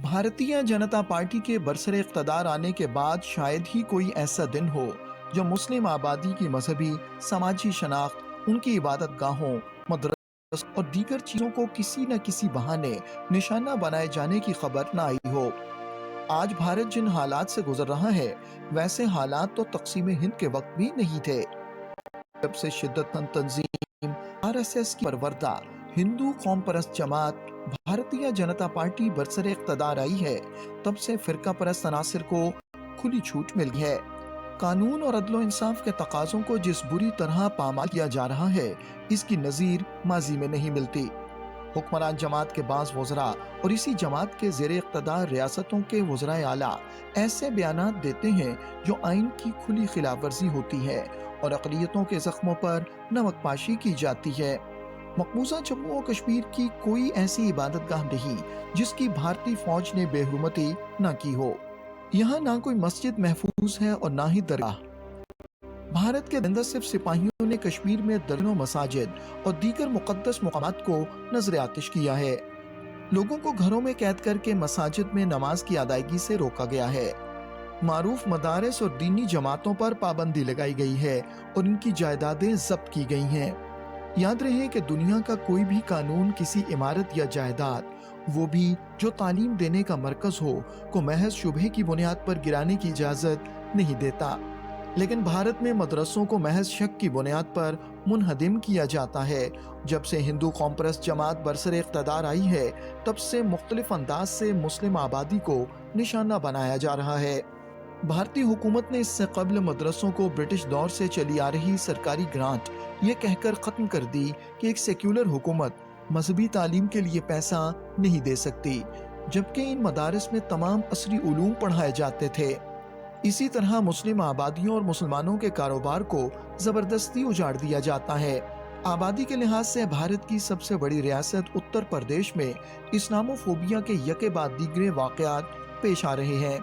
Bharatiya Janata party के बरसरे इक़्तिदार आने के बाद शायद ही कोई ऐसा दिन हो जो मुस्लिम आबादी की मजहबी समाजी शनाख्त, उनकी इबादत गाहों, मदरस और दीगर चीज़ों को किसी न किसी बहाने निशाना बनाए जाने की खबर न आई हो। आज भारत जिन हालात से गुजर रहा है, वैसे हालात तो तक़सीम हिंद के वक्त भी नहीं थे। जब से शिद्दतमंद तंजीम आरएसएस की परवरदा हिंदू कौम परस्त जमात भारतीय जनता पार्टी बरसरे इक़्तिदार आई है, तब से फिरका परस्त अनासिर को खुली छूट मिल गई है। कानून और अदलो इंसाफ के तकाज़ों को जिस बुरी तरह पामाल किया जा रहा है, इसकी नज़ीर माजी में नहीं मिलती। हुक्मरान जमात के बाज़ वज़रा और इसी जमात के ज़ेरे इक़्तिदार रियासतों के वज़राए आला ऐसे बयानात देते हैं जो आइन की खुली खिलाफ वर्जी होती है और अक़लियतों के ज़ख्मों पर नमकपाशी की जाती है। मकबूजा जम्मू और कश्मीर की कोई ऐसी इबादतगाह नहीं जिसकी भारतीय फौज ने बेहुरमती न की हो। यहाँ ना कोई मस्जिद महफूज है और ना ही दरगाह। भारत के अंदर सिर्फ सिपाहियों ने कश्मीर में दर्जनों मसाजिद और दीगर मुक़द्दस मुकामात को नजर आतिश किया है। लोगों को घरों में कैद करके मसाजिद में नमाज की अदायगी से रोका गया है। मारूफ मदारस और दीनी जमातों पर पाबंदी लगाई गई है और इनकी जायदादें जब्त की गई हैं। याद रहे कि दुनिया का कोई भी कानून किसी इमारत या जायदाद, वो भी जो तालीम देने का मरकज हो, को महज शुबहे की बुनियाद पर गिराने की इजाज़त नहीं देता। लेकिन भारत में मदरसों को महज शक की बुनियाद पर मुनहदिम किया जाता है। जब से हिंदू कौम परस्त जमात बरसरे इक़्तिदार आई है, तब से मुख्तलिफ अंदाज से मुस्लिम आबादी को निशाना बनाया जा रहा है। भारतीय हुकूमत ने इससे कबल मदरसों को ब्रिटिश दौर से चली आ रही सरकारी ग्रांट ये कहकर ख़त्म कर दी कि एक सेक्युलर हुकूमत मजहबी तालीम के लिए पैसा नहीं दे सकती, जबकि इन मदारिस में तमाम असरी उलूम पढ़ाए जाते थे। इसी तरह मुस्लिम आबादियों और मुसलमानों के कारोबार को ज़बरदस्ती उजाड़ दिया जाता है। आबादी के लिहाज से भारत की सबसे बड़ी रियासत उत्तर प्रदेश में इस्लामोफोबिया के यके बाद दीगरे वाक़यात पेश आ रहे हैं।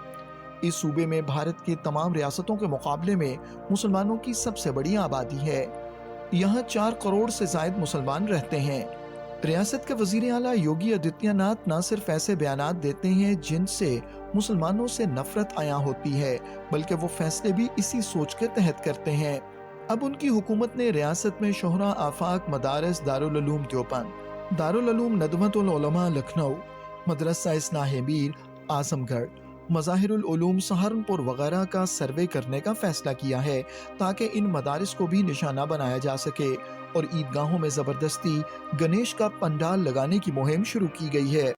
इस सूबे में भारत की तमाम रियासतों के मुकाबले में मुसलमानों की सबसे बड़ी आबादी है। यहाँ 4 करोड़ से ज़ायद मुसलमान रहते हैं। रियासत के वज़ीर आला योगी आदित्यनाथ न सिर्फ ऐसे बयानात देते हैं जिनसे मुसलमानों से नफरत आया होती है, बल्कि वो फैसले भी इसी सोच के तहत करते हैं। अब उनकी हुकूमत ने रियासत में शोहरा आफाक मदारस दारुल उलूम देवबंद, दारुल उलूम नदवतुल उलमा लखनऊ, मदरसा इस्लाह मीर आजमगढ़, मज़ाहिरुल उलूम सहारनपुर वगैरह का सर्वे करने का फैसला किया है, ताकि इन मदारिस को भी निशाना बनाया जा सके। और ईदगाहों में ज़बरदस्ती गणेश का पंडाल लगाने की मुहिम शुरू की गई है।